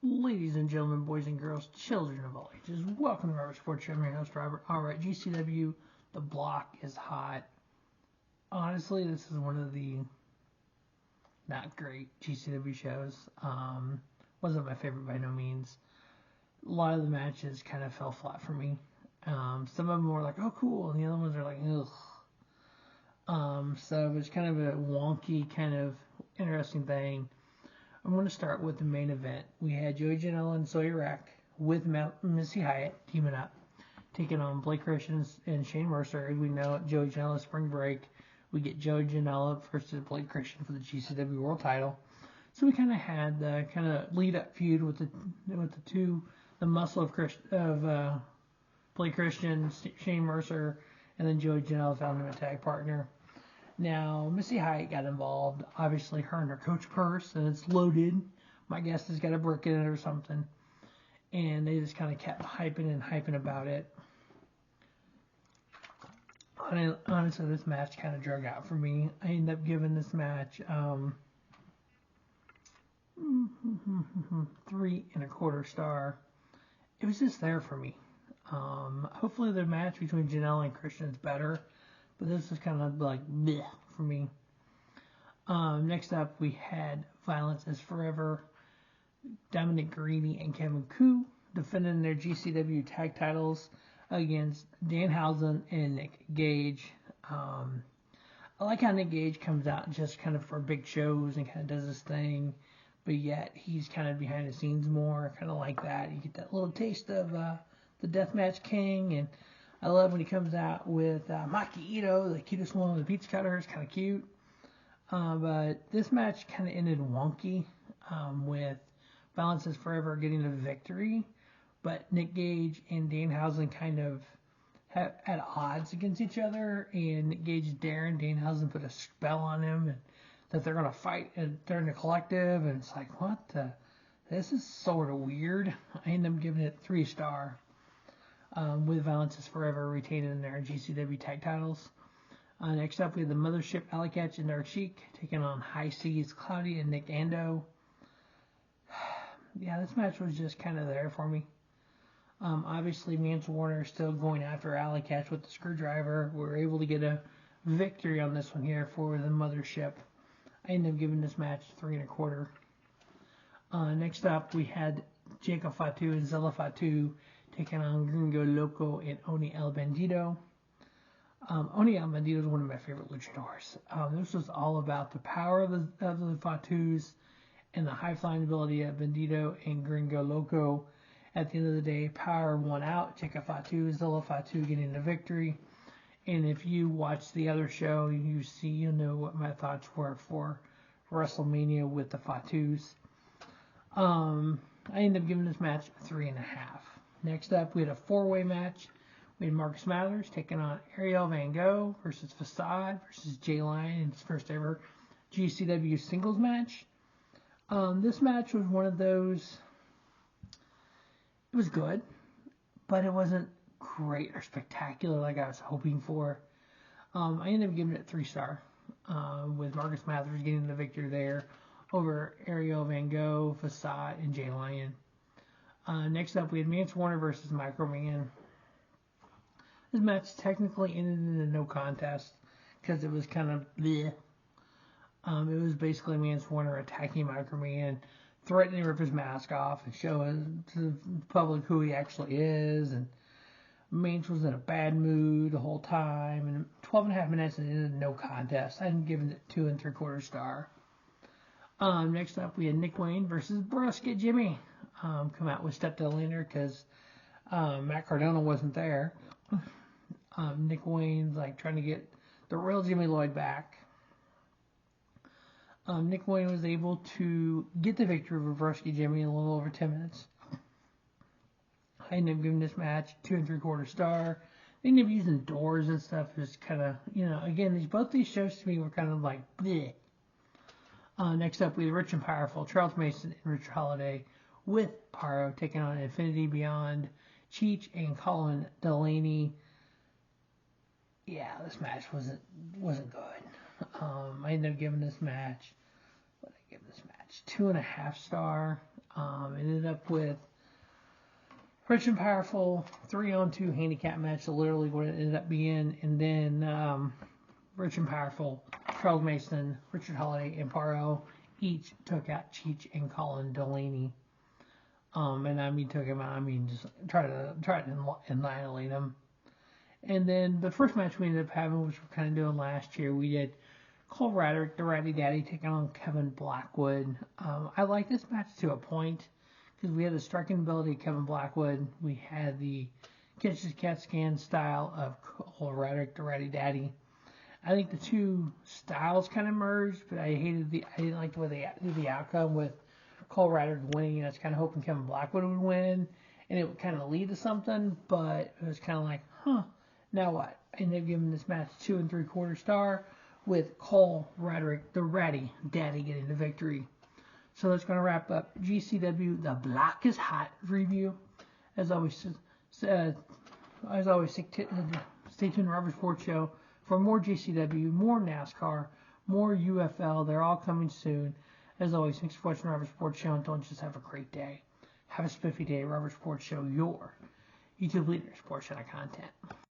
Ladies and gentlemen, boys and girls, children of all ages, welcome to Robert Sports Show. I'm your host, Robert. Alright, GCW, the block is hot. Honestly, this is one of the not great GCW shows. Wasn't my favorite by no means. A lot of the matches kind of fell flat for me. Some of them were like, oh cool, and the other ones are like, ugh. So it was kind of a wonky, kind of interesting thing. I'm going to start with the main event. We had Joey Janela and Sawyer with Missy Hyatt teaming up, taking on Blake Christian and Shane Mercer. As we know, Joey Janela spring break, we get Joey Janela versus Blake Christian for the GCW World Title. So we kind of had the kind of lead up feud with the muscle of Blake Christian, Shane Mercer, and then Joey Janela found him a tag partner. Now, Missy Hyatt got involved. Obviously, her and her coach purse, and it's loaded. My guess has got a brick in it or something. And they just kind of kept hyping about it. Honestly, this match kind of drug out for me. I ended up giving this match 3.25 stars. It was just there for me. Hopefully, the match between Janela and Christian is better. But this is kind of like bleh for me. Next up, we had Violence is Forever. Dominic, Garrini, and Kevin Koo defending their GCW tag titles against Danhausen and Nick Gage. I like how Nick Gage comes out just kind of for big shows and kind of does his thing. But yet, he's kind of behind the scenes more. Kind of like that. You get that little taste of the Deathmatch King. And I love when he comes out with Maki Ito, the cutest one with the pizza cutter. It's kind of cute. But this match kind of ended wonky with Violence is Forever getting the victory. But Nick Gage and Danhausen kind of at odds against each other. And Nick Gage daring Danhausen put a spell on him and that they're going to fight during the collective. And it's like, what the? This is sort of weird. I end up giving it 3 stars. With Violence is Forever retaining their GCW tag titles. Next up, we have the Mothership, Allie, Katch, and Sheik taking on High Seas, Cloudy, and Nick Ando. Yeah, this match was just kind of there for me. Obviously, Mance Warner is still going after Allie, Katch with the screwdriver. We were able to get a victory on this one here for the Mothership. I ended up giving this match 3.25. Next up, we had Jacob Fatu and Zilla Fatu taking on Gringo, Loco, and Oni El Bendito. Oni El Bendito is one of my favorite luchadors. This was all about the power of the Fatus and the high-flying ability of Bendito and Gringo Loco. At the end of the day, power won out. Jacob Fatu, Zilla Fatu getting the victory. And if you watch the other show, you'll know what my thoughts were for WrestleMania with the Fatus. I ended up giving this match 3.5. Next up, we had a 4-way match. We had Marcus Mathers taking on Ariel Van Gogh versus Facade versus Jay Lyon in his first ever GCW singles match. This match was one of those. It was good, but it wasn't great or spectacular like I was hoping for. I ended up giving it 3 stars with Marcus Mathers getting the victory there over Ariel Van Gogh, Facade, and Jay Lyon. Next up, we had Mance Warner versus Microman. This match technically ended in a no contest because it was kind of bleh. It was basically Mance Warner attacking Microman, threatening to rip his mask off and show to the public who he actually is. And Mance was in a bad mood the whole time. And 12.5 minutes and it ended in no contest. I'm giving it 2.75 stars. Next up, we had Nick Wayne versus Broski Jimmy. Come out with Steph Delaney because Matt Cardona wasn't there. Nick Wayne's like trying to get the real Jimmy Lloyd back. Nick Wayne was able to get the victory over Broski Jimmy in a little over 10 minutes. I ended up giving this match 2.75 stars. They ended up using doors and stuff. Just kind of, again, both these shows to me were kind of like bleh. Next up, we had Rich and Powerful, Charles Mason and Rich Holliday with Parrow taking on Infinity Beyond, Cheech and Colin, Delaney. Yeah, this match wasn't good. I ended up giving this match, 2.5 stars. Ended up with Rich and Powerful 3-on-2 handicap match, so literally what it ended up being. And then Rich and Powerful, Charles Mason, Richard Holliday, and Parrow each took out Cheech and Colin Delaney. And I mean, took him out. I mean, just tried to annihilate him. And then the first match we ended up having, which we're kind of doing last year, we did Cole Radrick, the Ratty Daddy, taking on Kevin Blackwood. I like this match to a point because we had the striking ability of Kevin Blackwood. We had the catches cat scan style of Cole Radrick, the Ratty Daddy. I think the two styles kind of merged, but I didn't like the way they did the outcome with Cole Radrick winning. I was kind of hoping Kevin Blackwood would win, and it would kind of lead to something, but it was kind of like, now what? And they've given this match 2 3/4 star with Cole Radrick, the Ratty Daddy, getting the victory. So that's going to wrap up GCW, the Block is Hot review. As always, stay tuned to Robert Sports Show for more GCW, more NASCAR, more UFL. They're all coming soon. As always, thanks for watching Robert Sports Show, and don't just have a great day. Have a spiffy day. Robert Sports Show, your YouTube leader, sports channel content.